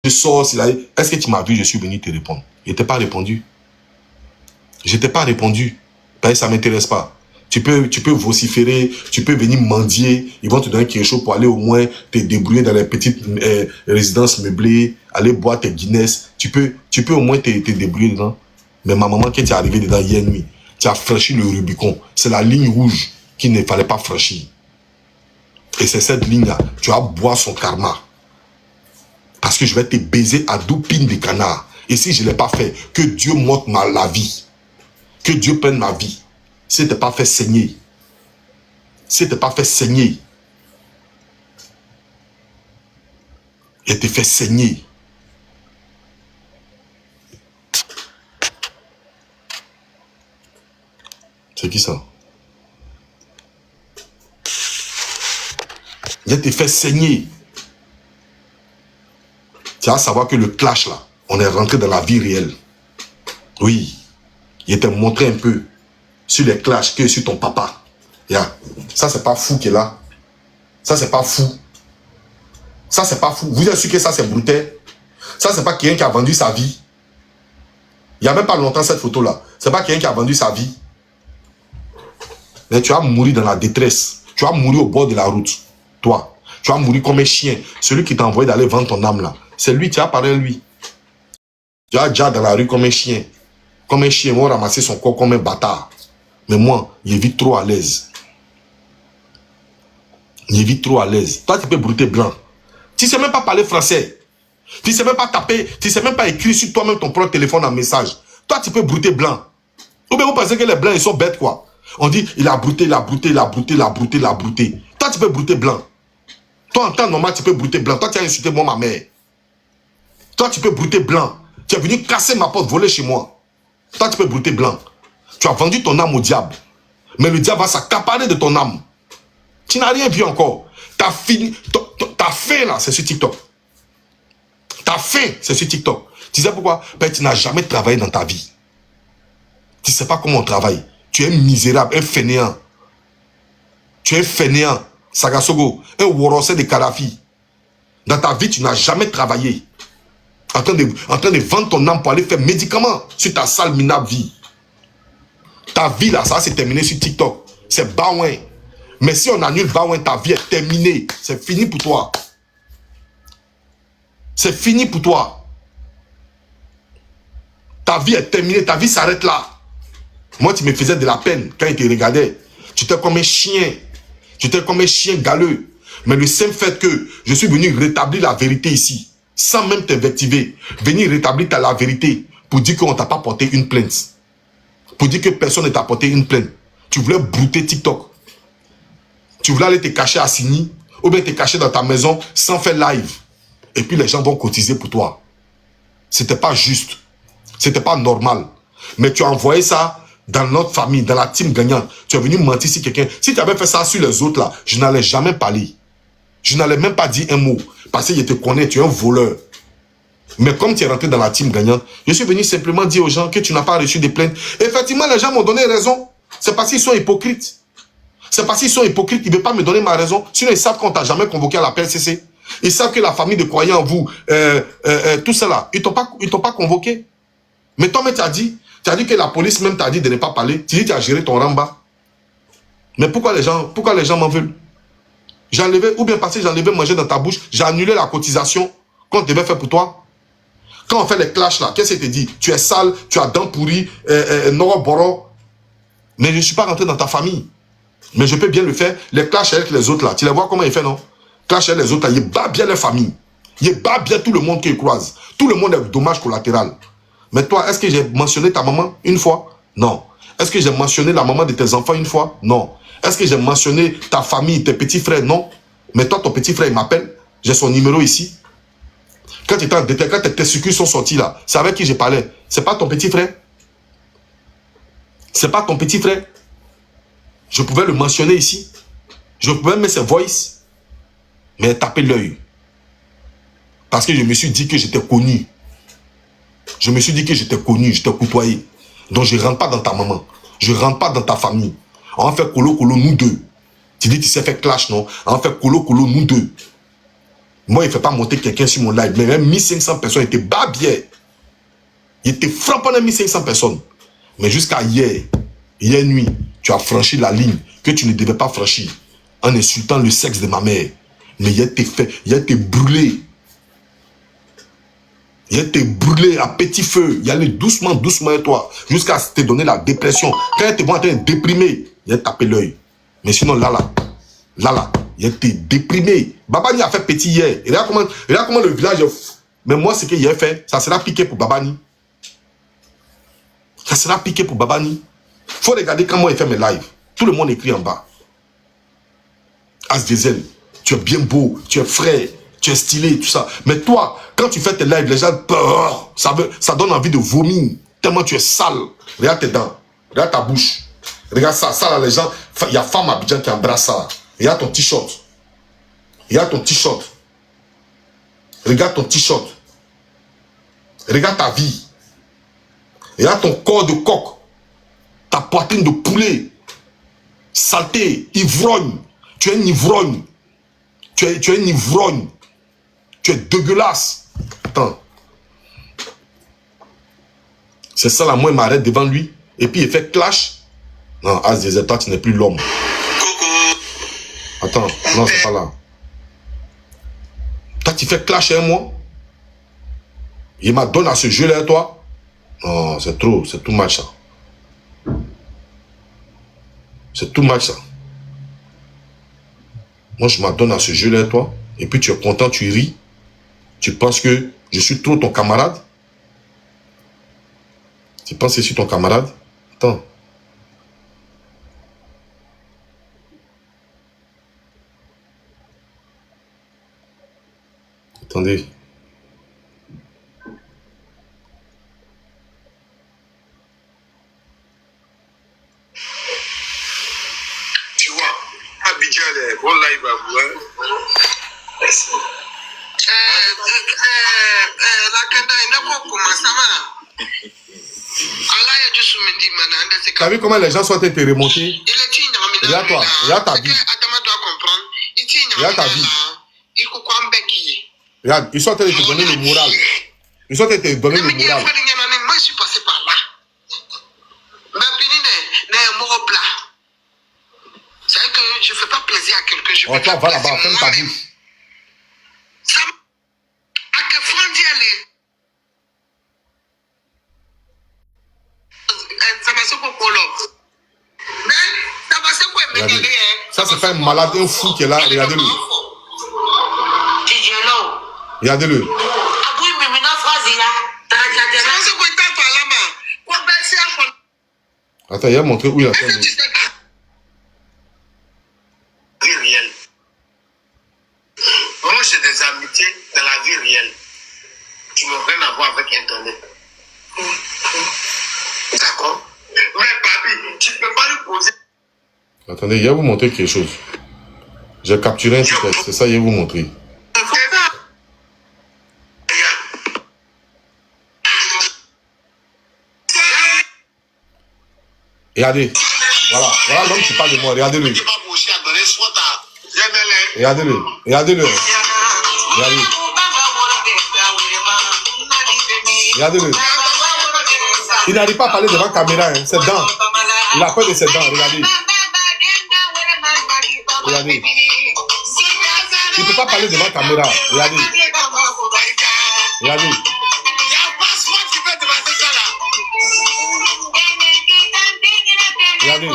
je sors, est-ce que tu m'as vu, je suis venu te répondre. Je t'ai pas répondu. Je t'ai pas répondu. Parce que ça m'intéresse pas. Tu peux vociférer, tu peux venir mendier, ils vont te donner quelque chose pour aller au moins te débrouiller dans les petites résidences meublées, aller boire tes Guinness. Tu peux au moins te débrouiller dedans. Mais ma maman, quand tu es arrivé dedans hier nuit, tu as franchi le Rubicon. C'est la ligne rouge qu'il ne fallait pas franchir. Et c'est cette ligne-là. Tu vas boire son karma. Parce que je vais te baiser à 12 pines de canard. Et si je ne l'ai pas fait, que Dieu m'ôte la vie. Que Dieu prenne ma vie. Si tu n'es pas fait saigner. Si tu n'es pas fait saigner. Et te fait saigner. C'est qui ça? Il te fait saigner. Tu vas savoir que le clash là, on est rentré dans la vie réelle. Oui. Il te montré un peu sur les clashs que sur ton papa. Yeah. Ça, c'est pas fou qui est là. Ça, c'est pas fou. Ça, c'est pas fou. Vous êtes sûr que ça, c'est brutal? Ça, c'est pas quelqu'un qui a vendu sa vie. Il n'y a même pas longtemps cette photo-là. C'est pas quelqu'un qui a vendu sa vie. Mais tu vas mourir dans la détresse. Tu vas mourir au bord de la route. Toi. Tu vas mourir comme un chien. Celui qui t'a envoyé d'aller vendre ton âme là. C'est lui, tu as parlé à lui. Tu vas déjà dans la rue comme un chien. Comme un chien, on va ramasser son corps comme un bâtard. Mais moi, il vit trop à l'aise. Il vit trop à l'aise. Toi, tu peux brouter blanc. Tu ne sais même pas parler français. Tu ne sais même pas taper. Tu ne sais même pas écrire sur toi-même ton propre téléphone en message. Toi, tu peux brouter blanc. Ou bien vous pensez que les blancs, ils sont bêtes, quoi. On dit, il a brouté, il a brouté, il a brouté, il a brouté, il a brouté. Toi, tu peux brouter blanc. Toi, en temps normal, tu peux brouter blanc. Toi, tu as insulté moi, ma mère. Toi, tu peux brouter blanc. Tu es venu casser ma porte, voler chez moi. Toi, tu peux brouter blanc. Tu as vendu ton âme au diable. Mais le diable va s'accaparer de ton âme. Tu n'as rien vu encore. Ta fin là, c'est sur TikTok. Ta fin, c'est sur TikTok. Tu sais pourquoi? Parce que tu n'as jamais travaillé dans ta vie. Tu ne sais pas comment on travaille. Tu es misérable, un fainéant. Tu es un fainéant. Sagasogo, un worosé de Kadhafi. Dans ta vie, tu n'as jamais travaillé. En train de vendre ton âme pour aller faire médicaments sur ta sale minable vie. Ta vie là, ça va se terminer sur TikTok. C'est Baouin. Mais si on annule Baouin, ta vie est terminée. C'est fini pour toi. C'est fini pour toi. Ta vie est terminée. Ta vie s'arrête là. Moi, tu me faisais de la peine quand il te regardait. Tu étais comme un chien. Tu étais comme un chien galeux. Mais le simple fait que je suis venu rétablir la vérité ici, sans même t'invectiver, venir rétablir la vérité pour dire qu'on ne t'a pas porté une plainte. Pour dire que personne ne t'a porté une plainte. Tu voulais brouter TikTok. Tu voulais aller te cacher à Sini ou bien te cacher dans ta maison sans faire live. Et puis les gens vont cotiser pour toi. C'était pas juste. C'était pas normal. Mais tu as envoyé ça dans notre famille, dans la team gagnante. Tu es venu mentir sur quelqu'un. Si tu avais fait ça sur les autres là, je n'allais jamais parler. Je n'allais même pas dire un mot. Parce que je te connais, tu es un voleur. Mais comme tu es rentré dans la team gagnante, je suis venu simplement dire aux gens que tu n'as pas reçu de plaintes. Effectivement, les gens m'ont donné raison. C'est parce qu'ils sont hypocrites. C'est parce qu'ils sont hypocrites qu'ils ne veulent pas me donner ma raison. Sinon, ils savent qu'on ne t'a jamais convoqué à la PLCC. Ils savent que la famille de croyants en vous, tout cela, ils ne t'ont pas convoqué. Mais toi-même, tu as dit que la police même t'a dit de ne pas parler. Tu dis que tu as géré ton ramba. Mais pourquoi les gens m'en veulent? J'ai enlevé, ou bien parce que j'ai enlevé manger dans ta bouche, j'ai annulé la cotisation qu'on devait faire pour toi. Quand on fait les clashs là, qu'est-ce que tu dis? Tu es sale, tu as dents pourries, Noroboro. Mais je ne suis pas rentré dans ta famille. Mais je peux bien le faire. Les clashs avec les autres là, tu les vois comment ils font, non? Clash avec les autres là, ils battent bien leur famille. Ils battent bien tout le monde qu'ils croisent. Tout le monde est dommage collatéral. Mais toi, est-ce que j'ai mentionné ta maman une fois? Non. Est-ce que j'ai mentionné la maman de tes enfants une fois? Non. Est-ce que j'ai mentionné ta famille, tes petits frères? Non. Mais toi, ton petit frère, il m'appelle. J'ai son numéro ici. Quand tes testicules sont sortis là, c'est avec qui j'ai parlé. C'est pas ton petit frère? C'est pas ton petit frère? Je pouvais le mentionner ici. Je pouvais mettre ses voice. Mais taper l'œil. Parce que je me suis dit que j'étais connu. Je me suis dit que j'étais connu, j'étais côtoyé. Donc je ne rentre pas dans ta maman. Je ne rentre pas dans ta famille. On fait colo nous deux. Tu dis tu sais faire clash, non? On fait colo nous deux. Moi, il ne fait pas monter quelqu'un sur mon live. Mais même 1500 personnes étaient babières. Il était frappant de 1500 personnes. Mais jusqu'à hier nuit, tu as franchi la ligne que tu ne devais pas franchir en insultant le sexe de ma mère. Mais il a été brûlé. Il a été brûlé à petit feu. Il allait doucement, doucement et toi, jusqu'à te donner la dépression. Quand il était en train de déprimer, il a tapé l'œil. Mais sinon, là, il a été déprimé. Babani a fait petit hier. Et regarde comment le village est... Mais moi, ce qu'il a fait, ça sera piqué pour Babani. Ça sera piqué pour Babani. Faut regarder comment il fait mes lives. Tout le monde écrit en bas. As Diesel, tu es bien beau, tu es frais, tu es stylé, tout ça. Mais toi, quand tu fais tes lives, les gens, ça donne envie de vomir. Tellement tu es sale. Regarde tes dents. Regarde ta bouche. Regarde ça. Ça là, les gens, il y a femme Abidjan qui embrasse ça. Regarde ton t-shirt. Regarde ton t-shirt. Regarde ton t-shirt. Regarde ta vie. Regarde ton corps de coq. Ta poitrine de poulet. Saleté, ivrogne. Tu es une ivrogne. Tu es une ivrogne. Tu es dégueulasse. Attends. C'est ça, là, moi, il m'arrête devant lui. Et puis, il fait clash. Non, As Diesel, toi, tu n'es plus l'homme. Attends, non, c'est pas là. Toi, tu fais clash avec moi. Il m'a donné à ce jeu-là, toi. Non, c'est trop, c'est tout match, ça. C'est tout match, ça. Moi, je m'adonne à ce jeu-là, toi. Et puis, tu es content, tu ris. Tu penses que je suis trop ton camarade. Tu penses que je suis ton camarade. Attends. Attendez. Tu vois, Abidjan, les bons live à vous, hein. Merci. La Kanda, il n'a pas commencé, T'as vu comment les gens sont été remontés? Regarde toi, regarde ta vie. Regarde ta vie. Regarde, ils sont en train de te donner le moral. Ils sont en train de te donner le moral. Moi, je suis passé par là. C'est vrai que je ne fais pas plaisir à quelqu'un. Oh, toi, va là-bas, ferme ta bouche. Regardez. Ça, c'est pas un malade, un fou qui est là. Regardez-le. Regardez-le. Attends, il a montré où il a fait. Vie réelle. Moi, j'ai des amitiés dans la vie réelle qui n'ont rien à voir avec Internet. D'accord? Mais papi, tu ne peux pas lui poser. Attendez, il va vous montrer quelque chose. J'ai capturé un truc, c'est ça, il va vous montrer. Regardez. Voilà, voilà l'homme qui parle de moi. Regardez-le. Regardez-le. Regardez-le. Regardez. Regardez-le. Il n'arrive pas à parler devant la caméra, hein. Ses dents. Il a peur de ses dents. Regardez. Regardez. Il ne peut pas parler devant la caméra. Regardez. Regardez. Regardez.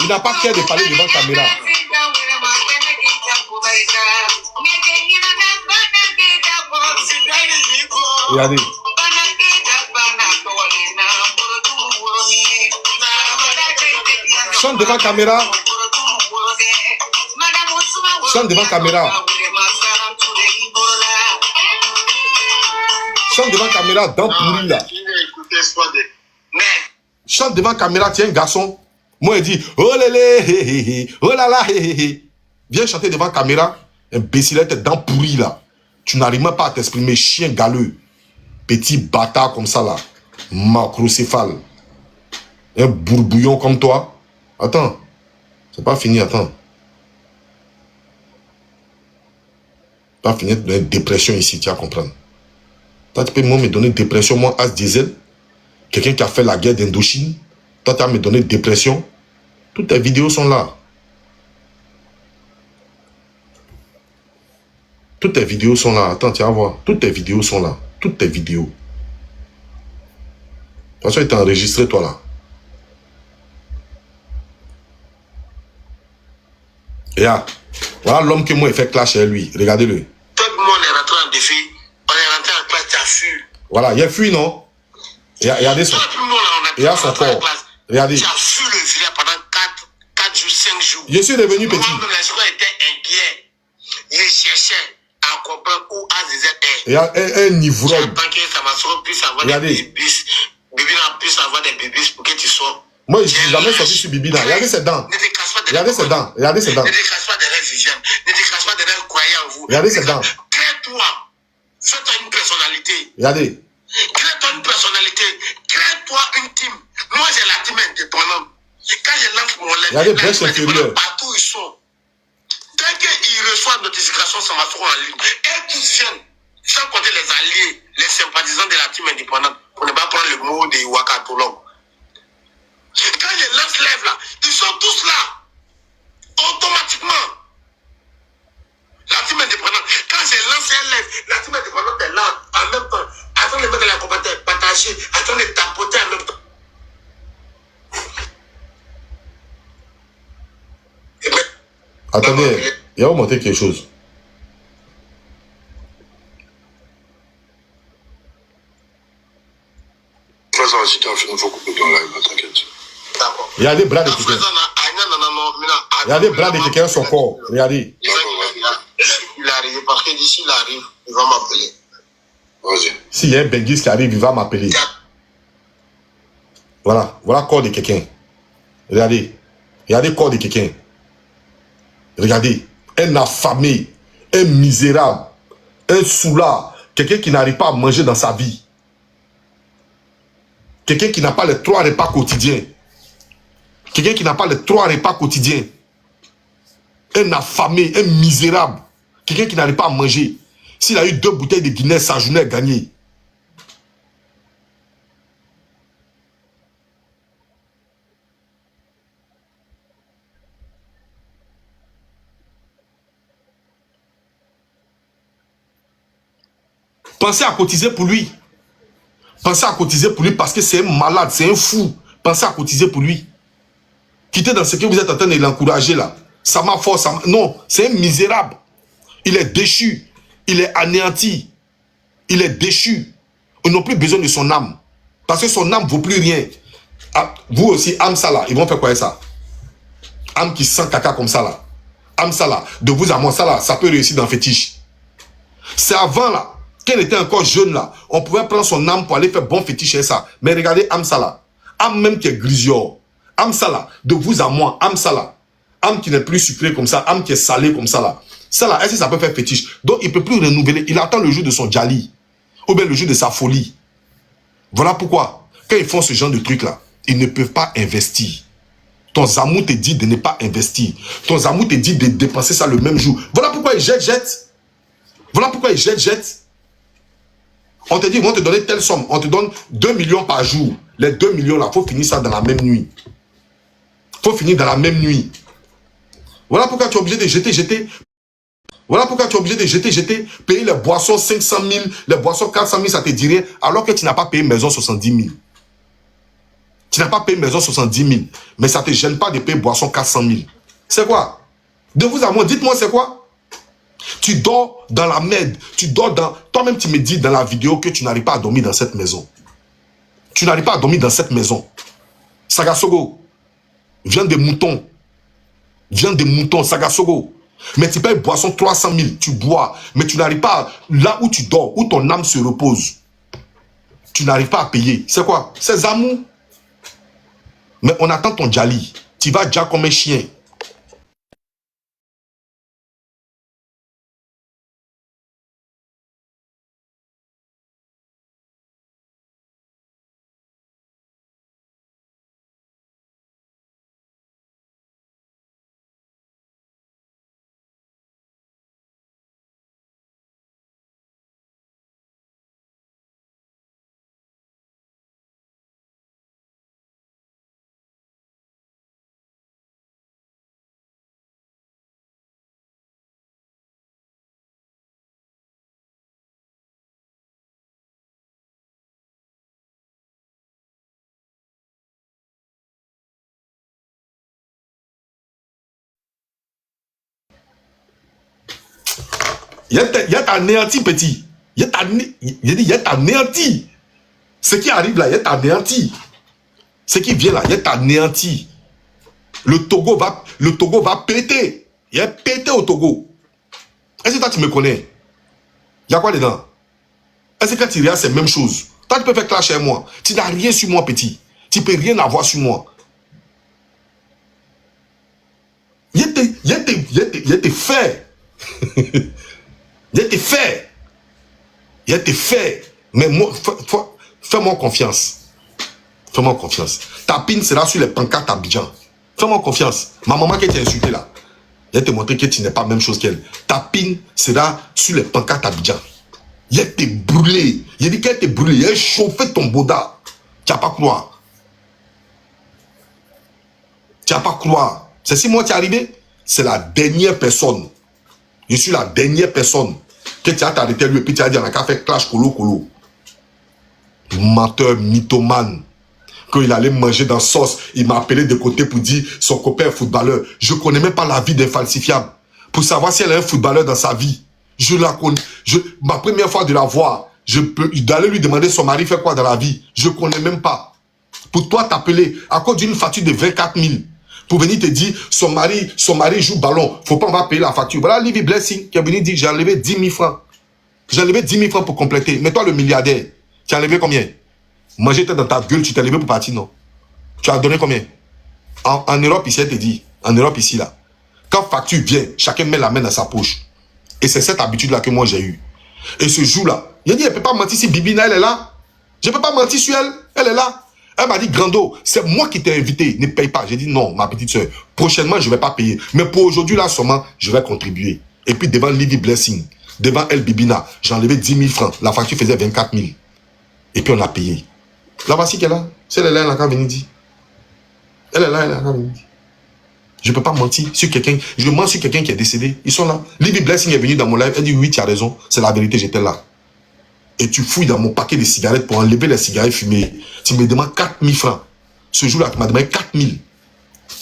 Il n'a pas peur de parler devant la caméra. Regardez. Chante devant la caméra. Chante devant la caméra. Chante devant la caméra, dents pourries là. Chante devant la caméra, tiens, garçon. Moi, il dit, oh lélé, oh là là, viens chanter devant la caméra. Imbécilette, dents pourries là. Tu n'arrives même pas à t'exprimer, chien galeux. Petit bâtard comme ça là. Macrocéphale. Un bourbouillon comme toi. Attends. C'est pas fini, attends. Tu vas finir de donner dépression ici, tu vas comprendre. Toi, tu peux moi me donner dépression, moi, As Diesel, quelqu'un qui a fait la guerre d'Indochine. Toi, tu vas me donner dépression. Toutes tes vidéos sont là. Toutes tes vidéos sont là. Attends, tu vas voir. Toutes tes vidéos sont là. Toutes tes vidéos. De toute façon, il t'a enregistré, toi, là. Et là, voilà l'homme que moi, il fait clash chez lui. Regardez-le. Tout le monde est rentré en défi. On est rentré en classe, tu as fui. Voilà, il a fui, non? Regardez son. Il a son corps. Regardez. Tu as fui le village pendant 4 jours, 5 jours. Je suis devenu petit. Moi-même, la journée était inquiet. Je cherchais à comprendre où Aziz était. Il y a un ivrogne. J'attends que Samasoro puisse avoir des bébés. Bibina puisse avoir des bébés pour que tu sois. Moi, je suis jamais sorti sur Bibina. Regardez ses dents. Ne te casse pas de Regardez ses dents. Regardez ses dents. Ne te casse pas de rêves vision. Ne te casse pas de rêves croyants en vous. Regardez ses dents. Crée-toi. Fais-toi une personnalité. Regardez. Crée-toi une personnalité. Crée-toi une team. Moi, j'ai la team indépendante. Quand je lance mon lèvre, Regardez, brèche inférieure. partout où ils sont. Dès qu'ils reçoivent notification, ça m'a en ligne. Et tous viennent, sans compter les alliés, les sympathisants de la team indépendante, pour ne pas prendre le mot de Wakatolog. Quand je lance lèvre là, ils sont tous là. Automatiquement. La team indépendante, quand je lance un lèvre, la team indépendante est là, en même temps, attends de mettre la commentaire, partager, attends de tapoter en même temps. Attendez, il va vous montrer quelque chose. Si tu as fait, il faut couper ton live, t'inquiète. D'accord. Regardez les bras de quelqu'un. Regardez les bras de quelqu'un, son corps. Regardez. Il arrive, parce que d'ici il arrive, il va m'appeler. Vas-y. S'il y a un Benguis qui arrive, il va m'appeler. Voilà. Voilà le corps de quelqu'un. Regardez. Regardez le corps de quelqu'un. Regardez. Un affamé. Un misérable. Un soulard. Quelqu'un qui n'arrive pas à manger dans sa vie. Quelqu'un qui n'a pas les 3 repas quotidiens. Quelqu'un qui n'a pas les 3 repas quotidiens. Un affamé, un misérable. Quelqu'un qui n'arrive pas à manger. S'il a eu 2 bouteilles de Guinness, sa journée est gagnée. Pensez à cotiser pour lui. Pensez à cotiser pour lui parce que c'est un malade, c'est un fou. Pensez à cotiser pour lui. Quittez dans ce que vous êtes en train de l'encourager là. Ça m'a force. Non, c'est un misérable. Il est déchu. Il est anéanti. Il est déchu. Ils n'ont plus besoin de son âme. Parce que son âme ne vaut plus rien. Ah, vous aussi, âme ça là, ils vont faire quoi ça? Âme qui sent caca comme ça là. Âme ça là, de vous à moi ça là, ça peut réussir dans le fétiche. C'est avant là. Quand elle était encore jeune là, on pouvait prendre son âme pour aller faire bon fétiche et ça. Mais regardez âme ça là. Âme même qui est grisio. Âme ça là, de vous à moi, âme ça là. Âme qui n'est plus sucrée comme ça, âme qui est salée comme ça là. Ça là, est-ce que ça peut faire fétiche? Donc il ne peut plus renouveler. Il attend le jour de son djali. Ou bien le jour de sa folie. Voilà pourquoi, quand ils font ce genre de truc là, ils ne peuvent pas investir. Ton zamou te dit de ne pas investir. Ton zamou te dit de dépenser ça le même jour. Voilà pourquoi ils jettent. Voilà pourquoi ils jettent. On te dit, ils vont te donner telle somme. On te donne 2 millions par jour. Les 2 millions là, il faut finir ça dans la même nuit. Il faut finir dans la même nuit. Voilà pourquoi tu es obligé de jeter. Voilà pourquoi tu es obligé de jeter. Payer les boissons 500 000, les boissons 400 000, ça te dit rien. Alors que tu n'as pas payé maison 70 000. Tu n'as pas payé maison 70 000. Mais ça ne te gêne pas de payer boisson 400 000. C'est quoi? De vous à moi, dites-moi c'est quoi? Tu dors dans la merde. Tu dors dans... Toi-même, tu me dis dans la vidéo que tu n'arrives pas à dormir dans cette maison. Tu n'arrives pas à dormir dans cette maison. Sagasogo. Viande de mouton. Viande de mouton, Sagasogo. Mais tu payes boisson 300 000. Tu bois. Mais tu n'arrives pas... Là où tu dors, où ton âme se repose. Tu n'arrives pas à payer. C'est quoi? C'est Zamou. Mais on attend ton djali. Tu vas déjà comme un chien. Il y a t'anéanti, petit. Il y a t'anéanti. Ce qui arrive là, il y a t'anéanti. Ce qui vient là, il y a t'anéanti. Le Togo va péter. Il y a pété au Togo. Est-ce que toi, tu me connais? Il y a quoi dedans? Est-ce que quand tu regardes, c'est la même chose? Toi, tu peux faire clasher moi. Tu n'as rien sur moi, petit. Tu ne peux rien avoir sur moi. Il y a tes faits. Il y a tes faits. Il y a tes faits. Mais moi, fais-moi confiance. Fais-moi confiance. Ta pine sera sur les pancartes à Abidjan. Fais-moi confiance. Ma maman qui t'a insulté là, elle va te montrer que tu n'es pas la même chose qu'elle. Ta pine sera sur les pancartes à Abidjan. Il a été brûlé. Il a dit qu'elle était brûlée. Il a chauffé ton boda. Tu n'as pas croire. Tu n'as pas croire. C'est si moi tu es arrivé, c'est la dernière personne. Je suis la dernière personne que tu as t'arrêté lui et puis tu as dit on a qu'à faire clash colo. Menteur, mythomane. Quand il allait manger dans sauce, il m'a appelé de côté pour dire son copain est footballeur. Je ne connais même pas la vie d'un falsifiable. Pour savoir si elle est un footballeur dans sa vie. Je la connais. Ma première fois de la voir, d'aller lui demander son mari fait quoi dans la vie. Je ne connais même pas. Pour toi t'appeler à cause d'une facture de 24 000. Pour venir te dire son mari joue ballon. Faut pas on va payer la facture. Voilà Livy Blessing qui est venu dire j'ai enlevé 10 000 francs. J'ai enlevé 10 000 francs pour compléter. Mais toi le milliardaire, tu as enlevé combien? Moi j'étais dans ta gueule, tu t'es levé pour partir, non? Tu as donné combien? En Europe ici, elle te dit. En Europe ici là. Quand facture vient, chacun met la main dans sa poche. Et c'est cette habitude-là que moi j'ai eue. Et ce jour-là, il a dit, elle ne peut pas mentir si Bibina, elle est là. Je ne peux pas mentir sur elle. Elle est là. Elle m'a dit, Grando, c'est moi qui t'ai invité. Ne paye pas. J'ai dit, non, ma petite soeur. Prochainement, je ne vais pas payer. Mais pour aujourd'hui, là, seulement, je vais contribuer. Et puis, devant Livy Blessing, devant elle, Bibina, j'ai enlevé 10 000 francs. La facture faisait 24 000. Et puis, on a payé. La voici qu'elle est là. C'est elle là, elle a venu dire. Elle est là, elle a venu dire. Je ne peux pas mentir sur quelqu'un. Je mens sur quelqu'un qui est décédé. Ils sont là. Livy Blessing est venu dans mon live. Elle dit, oui, tu as raison. C'est la vérité, j'étais là. Et tu fouilles dans mon paquet de cigarettes pour enlever les cigarettes fumées. Tu me demandes 4 000 francs. Ce jour-là, tu m'as demandé 4 000.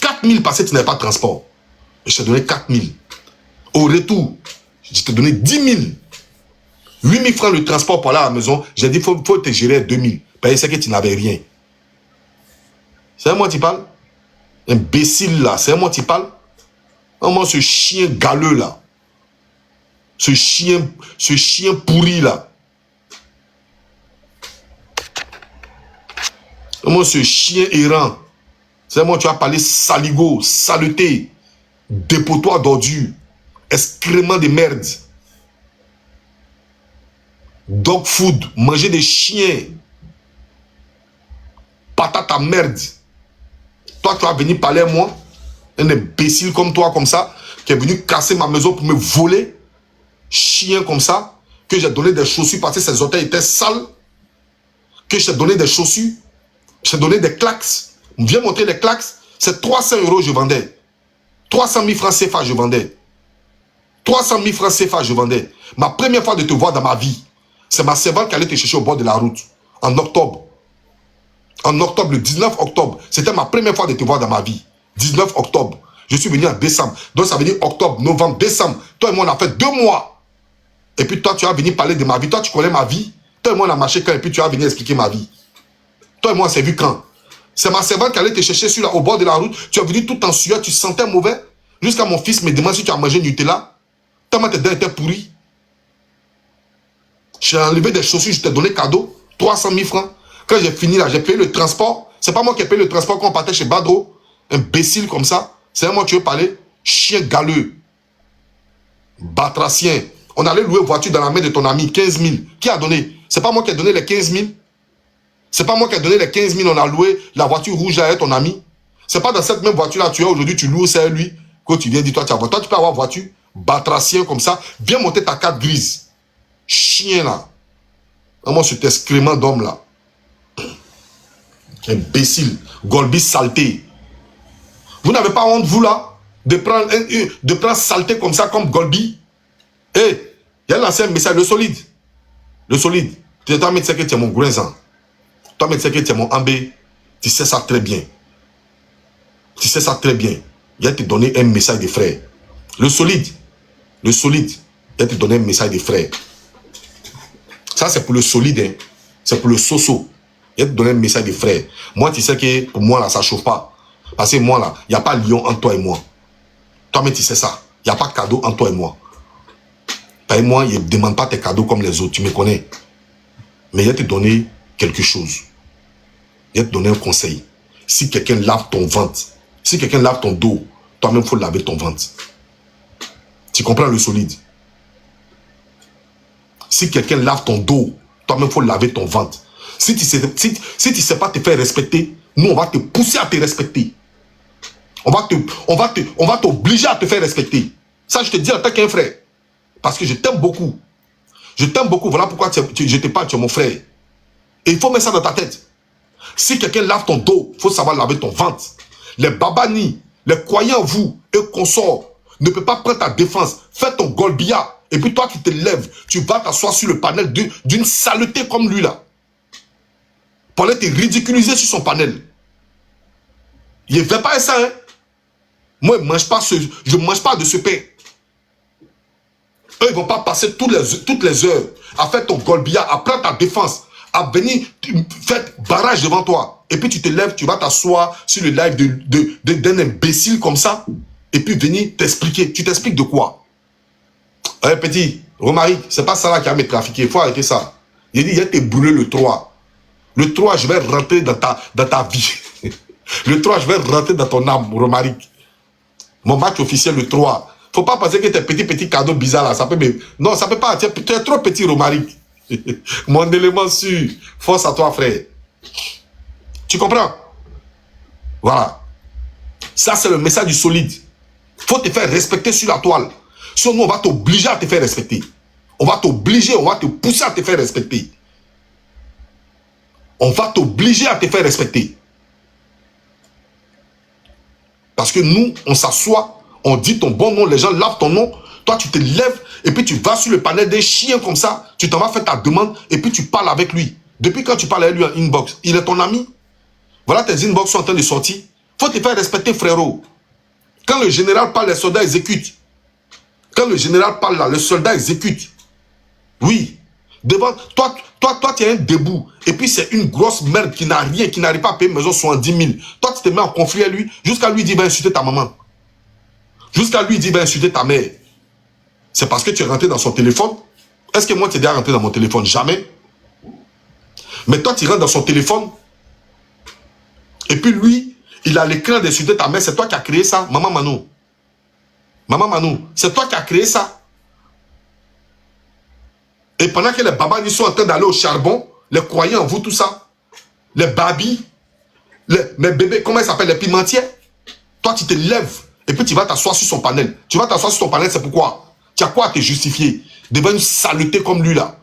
4 000 parce que tu n'avais pas de transport. Je t'ai donné 4 000. Au retour, je t'ai donné 10 000. 8 000 francs le transport pour aller à la maison. J'ai dit, il faut te gérer 2 000. Parce que c'est que tu n'avais rien. C'est à moi qui parle? Imbécile là, c'est à moi qui parle? Comment ce chien galeux là? Ce chien pourri là? Comment ce chien errant? C'est moi tu as parlé saligo, saleté, dépotoir d'ordures, excrément de merde. Dog food, manger des chiens. Patate à merde. Toi, tu vas venir parler à moi, un imbécile comme toi, comme ça, qui est venu casser ma maison pour me voler, chien comme ça, que j'ai donné des chaussures parce que ses orteils étaient sales, que j'ai donné des chaussures, j'ai donné des claques. Viens montrer les claques, c'est 300 € je vendais. 300 000 francs CFA je vendais. 300 000 francs CFA je vendais. Ma première fois de te voir dans ma vie, c'est ma servante qui allait te chercher au bord de la route, en octobre. En octobre, le 19 octobre. C'était ma première fois de te voir dans ma vie. 19 octobre. Je suis venu en décembre. Donc ça veut dire octobre, novembre, décembre. Toi et moi, on a fait 2 mois. Et puis toi, tu vas venir parler de ma vie. Toi, tu connais ma vie. Toi et moi, on a marché quand. Et puis tu vas venir expliquer ma vie. Toi et moi, on s'est vu quand? C'est ma servante qui allait te chercher au bord de la route. Tu es venu tout en sueur. Tu sentais mauvais. Jusqu'à mon fils me demande si tu as mangé Nutella. Tellement tes dents étaient pourries. J'ai enlevé des chaussures. Je t'ai donné cadeau. 300 000 francs. Quand j'ai fini là, j'ai payé le transport. C'est pas moi qui ai payé le transport quand on partait chez Badro. Imbécile comme ça. C'est moi tu veux parler. Chien galeux. Batracien. On allait louer voiture dans la main de ton ami. 15 000. Qui a donné? C'est pas moi qui ai donné les 15 000. C'est pas moi qui ai donné les 15 000. On a loué la voiture rouge à ton ami. C'est pas dans cette même voiture là tu es aujourd'hui. Tu loues, c'est lui. Quand tu viens, dis-toi, tu as voiture. Toi, tu peux avoir voiture. Batracien comme ça. Viens monter ta carte grise. Chien là. Vraiment cet excrément d'homme là. Imbécile, Golbi saleté. Vous n'avez pas honte, vous là, de prendre saleté comme ça, comme Golbi? Eh, il y a l'ancien message, le solide. Le solide. Tu dois mettre ça que tu es mon grinzant. Tu dois mettre ça que tu es mon ambé. Tu sais ça très bien. Tu sais ça très bien. Il a te donné un message de frère. Le solide. Le solide. Il te donner un message de frère. Ça, c'est pour le solide. Hein. C'est pour le soso. Il te donner un message de frère. Moi, tu sais que pour moi, là, ça ne chauffe pas. Parce que moi, là, il n'y a pas lion entre toi et moi. Toi-même, tu sais ça. Il n'y a pas de cadeau entre toi et moi. Et moi, je ne demande pas tes cadeaux comme les autres. Tu me connais. Mais il va te donner quelque chose. Il va te donner un conseil. Si quelqu'un lave ton ventre, si quelqu'un lave ton dos, toi-même, il faut laver ton ventre. Tu comprends le solide? Si quelqu'un lave ton dos, toi-même, il faut laver ton ventre. Si tu ne sais pas te faire respecter, nous, on va te pousser à te respecter. On va t'obliger à te faire respecter. Ça, je te dis en tant qu'un frère. Parce que je t'aime beaucoup. Je t'aime beaucoup. Voilà pourquoi je te parle, tu es mon frère. Et il faut mettre ça dans ta tête. Si quelqu'un lave ton dos, il faut savoir laver ton ventre. Les babani, les croyants en vous et consorts ne peuvent pas prendre ta défense. Fais ton golbia. Et puis toi qui te lèves, tu vas t'asseoir sur le panel d'une saleté comme lui là. Pour aller te ridiculiser sur son panel. Il ne fait pas ça, hein. Moi, je ne mange pas de ce pain. Eux, ils ne vont pas passer toutes les heures à faire ton golbia, à prendre ta défense, à venir faire barrage devant toi. Et puis tu te lèves, tu vas t'asseoir sur le live d'un imbécile comme ça, et puis venir t'expliquer. Tu t'expliques de quoi? Ouais, petit, Romaric, c'est pas ça là qui a me trafiqué. Il faut arrêter ça. Il dit, il a été brûlé le 3. Le 3, je vais rentrer dans ta vie. Le 3, je vais rentrer dans ton âme, Romaric. Mon match officiel le 3. Faut pas penser que tes petits cadeaux bizarres là, ça peut me... Non, ça peut pas. Tu es trop petit, Romaric. Mon élément sûr. Force à toi, frère. Tu comprends? Voilà. Ça, c'est le message du solide. Faut te faire respecter sur la toile. Sinon, on va t'obliger à te faire respecter. On va t'obliger, on va te pousser à te faire respecter. On va t'obliger à te faire respecter. Parce que nous, on s'assoit, on dit ton bon nom, les gens lavent ton nom, toi tu te lèves et puis tu vas sur le panel des chiens comme ça, tu t'en vas faire ta demande et puis tu parles avec lui. Depuis quand tu parles avec lui en inbox, il est ton ami. Voilà, tes inbox sont en train de sortir. Faut te faire respecter, frérot. Quand le général parle, les soldats exécutent. Quand le général parle là, le soldat exécute. Oui. Devant toi, tu es un debout. Et puis c'est une grosse merde qui n'a rien, qui n'arrive pas à payer une maison 70 000. Toi, tu te mets en conflit avec lui, jusqu'à lui dire, va insulter ta maman. Jusqu'à lui dire, va insulter ta mère. C'est parce que tu es rentré dans son téléphone. Est-ce que moi, tu es déjà rentré dans mon téléphone? Jamais. Mais toi, tu rentres dans son téléphone. Et puis lui, il a l'écran d'insulter ta mère. C'est toi qui as créé ça, maman Manou. Maman Manou, c'est toi qui as créé ça. Et pendant que les babas sont en train d'aller au charbon, les croyants en vous, tout ça, les babis, mes bébés, comment ils s'appellent, les pimentiers, toi tu te lèves et puis tu vas t'asseoir sur son panel. Tu vas t'asseoir sur son panel, c'est pourquoi? Tu as quoi à te justifier devant une saleté comme lui là,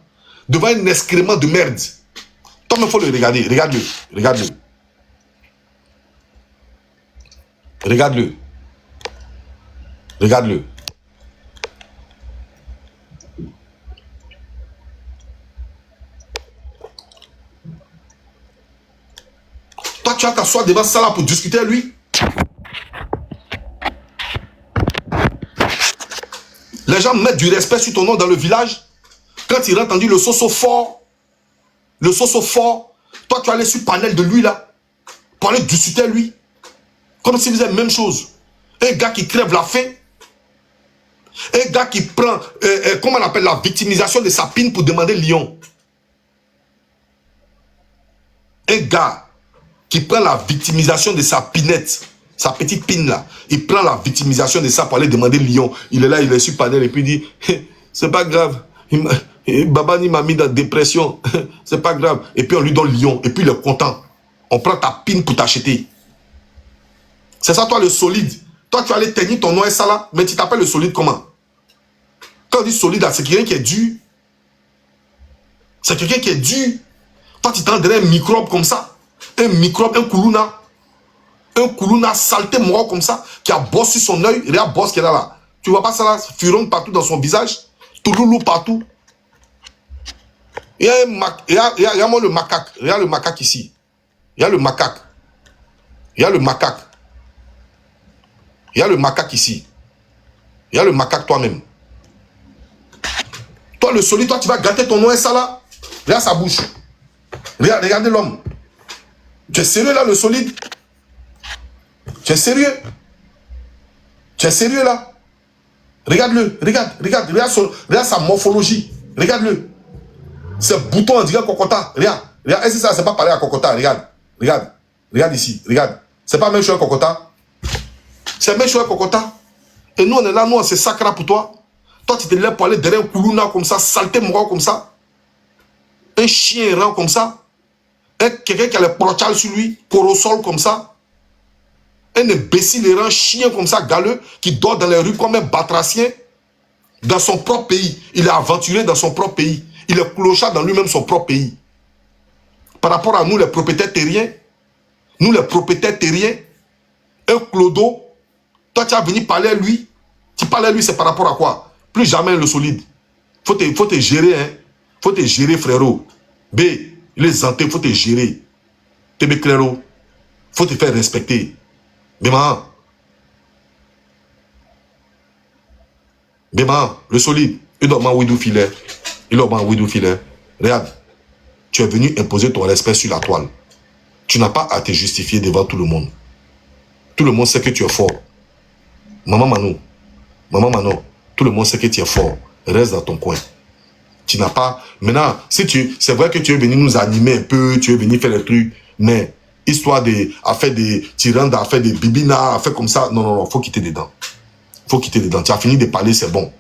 devant un excrément de merde. Toi, il faut le regarder, regarde-le, regarde-le. Regarde-le. Regarde-le. Toi, tu vas t'asseoir devant ça là pour discuter avec lui. Les gens mettent du respect sur ton nom dans le village. Quand ils ont entendu le soso fort, toi, tu allais sur le panel de lui là, pour aller discuter avec lui. Comme si vous faisiez la même chose. Un gars qui crève la faim. Un gars qui prend, comment on appelle, la victimisation de sa pine pour demander lion. Un gars qui prend la victimisation de sa pinette, sa petite pine là, il prend la victimisation de ça pour aller demander lion. Il est là, il est sur le panel et puis il dit, c'est pas grave, Babani m'a mis dans la dépression, c'est pas grave. Et puis on lui donne lion, et puis il est content. On prend ta pine pour t'acheter. C'est ça toi le solide. Toi tu vas aller tenir ton nom et ça là, mais tu t'appelles le solide comment? Quand on dit solide, c'est quelqu'un qui est dur. C'est quelqu'un qui est dur. Toi tu t'en donnes un microbe comme ça. Un microbe, un koulouna saleté mort comme ça, qui a bosse sur son œil, regarde bosse qu'il a là. Tu vois pas ça là, furon partout dans son visage, tout loulou partout. Il y a le macaque, regarde le macaque ici. Il y a le macaque. Il y a le macaque. Il y a le macaque ici. Il y a le macaque toi-même. Toi, le solide, toi, tu vas gâter ton nom et ça là. Regarde sa bouche. Regardez l'homme. Tu es sérieux là, le solide? Tu es sérieux? Tu es sérieux là? Regarde-le, regarde sa morphologie. Regarde-le. Ce bouton, on dirait Kokota. Regarde. Est-ce que ça, c'est pas pareil à Kokota? Regarde ici. Regarde. C'est pas même chose à Kokota. C'est même chose à Kokota. Et nous, on est là, nous, on se sacre pour toi. Toi, tu te lèves pour aller derrière un coulouna comme ça, saleté mort comme ça. Un chien errant comme ça. Quelqu'un qui a les prochals sur lui, corosol comme ça. Un imbécile errant, chien comme ça, galeux, qui dort dans les rues comme un batracien. Dans son propre pays. Il est aventuré dans son propre pays. Il est clochard dans lui-même son propre pays. Par rapport à nous, les propriétaires terriens, un clodo, toi tu as venu parler à lui, tu parles à lui, c'est par rapport à quoi? Plus jamais le solide. Faut te gérer, hein. Faut te gérer, frérot. B, les antés, faut te gérer. TB Cléro, faut te faire respecter. Béma, le solide, il doit m'en widou filet. Regarde, tu es venu imposer ton respect sur la toile. Tu n'as pas à te justifier devant tout le monde. Tout le monde sait que tu es fort. Maman Mano, tout le monde sait que tu es fort. Reste dans ton coin. Tu n'as pas... Maintenant, c'est vrai que tu es venu nous animer un peu, tu es venu faire des trucs, mais histoire à faire des tyrannes, à faire des bibinas, à faire comme ça, non, faut quitter dedans. Tu as fini de parler, c'est bon.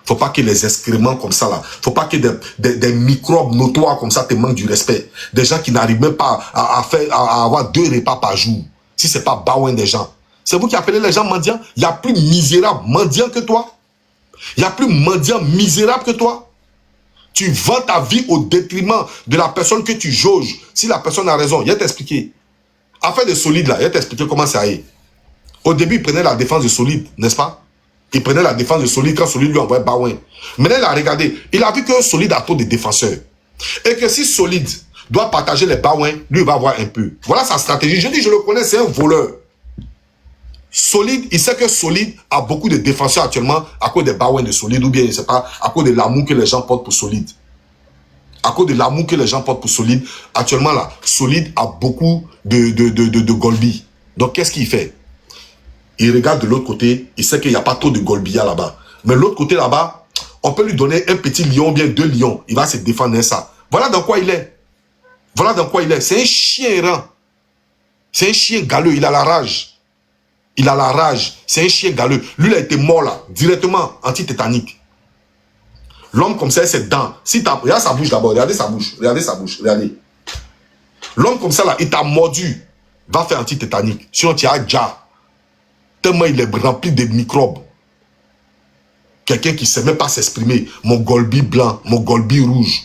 Faut pas que les excréments comme ça là, faut pas que des microbes notoires comme ça te manquent du respect. Des gens qui n'arrivent même pas à avoir 2 repas par jour. Si c'est pas baouin des gens. C'est vous qui appelez les gens mendiants. Il y a plus misérable mendiant que toi. Il y a plus mendiant misérable que toi. Tu vends ta vie au détriment de la personne que tu jauges. Si la personne a raison, il va t'expliquer. Affaire de solide là, il va t'expliquer comment ça est. Au début, il prenait la défense de solide, n'est-ce pas? Il prenait la défense de solide quand solide lui envoyait baouin. Maintenant, il a regardé. Il a vu qu'un solide a trop de défenseurs. Et que si solide doit partager les baouins, lui il va avoir un peu. Voilà sa stratégie. Je dis, je le connais, c'est un voleur. Solide, il sait que solide a beaucoup de défenseurs actuellement à cause des baouins de solide ou bien, je ne sais pas, à cause de l'amour que les gens portent pour solide. À cause de l'amour que les gens portent pour solide, actuellement là, solide a beaucoup de golbi. Donc, qu'est-ce qu'il fait? Il regarde de l'autre côté, il sait qu'il n'y a pas trop de golbia là-bas. Mais l'autre côté là-bas, on peut lui donner un petit lion, bien 2 lions. Il va se défendre ça. Voilà dans quoi il est. C'est un chien errant. C'est un chien galeux, il a la rage. C'est un chien galeux. Lui, il a été mort là, directement, anti-tétanique. L'homme comme ça, il a ses dents. Regarde sa bouche d'abord, regardez sa bouche. L'homme comme ça là, il t'a mordu. Va faire anti-tétanique. Sinon, tu as déjà. Tellement il est rempli de microbes. Quelqu'un qui ne sait même pas s'exprimer. Mon golbi blanc, mon golbi rouge.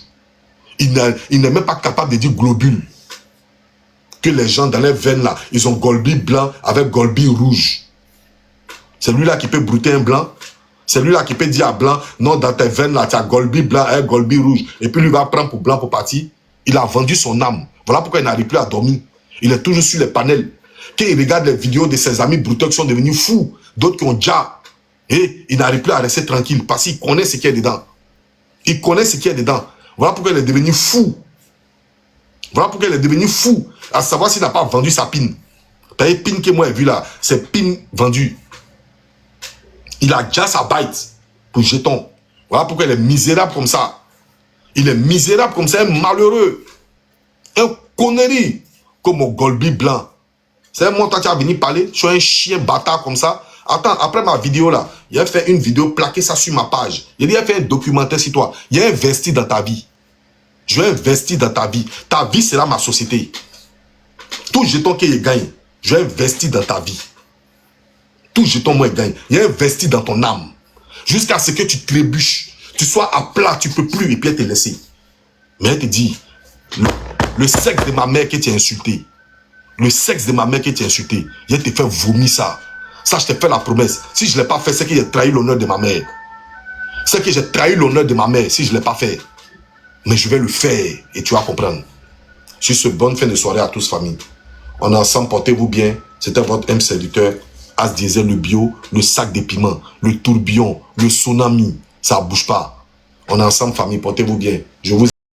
Il n'est même pas capable de dire globule. Que les gens dans les veines là, ils ont golbi blanc avec golbi rouge. C'est lui là qui peut brouter un blanc. C'est lui là qui peut dire à blanc, non, dans tes veines là, tu as golbi blanc et golbi rouge. Et puis lui va prendre pour blanc pour partir. Il a vendu son âme. Voilà pourquoi il n'arrive plus à dormir. Il est toujours sur les panels. Quand il regarde les vidéos de ses amis brouteurs qui sont devenus fous, d'autres qui ont déjà, et il n'arrive plus à rester tranquille parce qu'il connaît ce qu'il y a dedans. Voilà pourquoi il est devenu fou. À savoir s'il n'a pas vendu sa pine. T'as une pine que moi j'ai vu là, c'est pine vendue. Il a déjà sa bite pour jeton. Voilà pourquoi il est misérable comme ça. Un malheureux. Un connerie comme au golbi blanc. C'est moi, toi, tu as venu parler, je suis un chien bâtard comme ça. Attends, après ma vidéo là, il a fait une vidéo, plaquer ça sur ma page. Il a fait un documentaire sur toi. Il a investi dans ta vie. Je vais investir dans ta vie. Ta vie sera ma société. Tout jeton qu'il gagne, je vais investir dans ta vie. Tout jeton, moi, il gagne. Il a investi dans ton âme. Jusqu'à ce que tu trébuches. Tu sois à plat, tu ne peux plus, et puis elle te laisser. Mais elle te dit, le sexe de ma mère que tu as insulté. Il te fait vomir ça. Ça, je te fais la promesse. Si je ne l'ai pas fait, c'est que j'ai trahi l'honneur de ma mère. Si je ne l'ai pas fait. Mais je vais le faire et tu vas comprendre. Sur ce, bonne fin de soirée à tous, famille. On est ensemble, portez-vous bien. C'était votre M serviteur. As Diesel, le bio, le sac des piments, le tourbillon, le tsunami. Ça ne bouge pas. On est ensemble, famille. Portez-vous bien. Je vous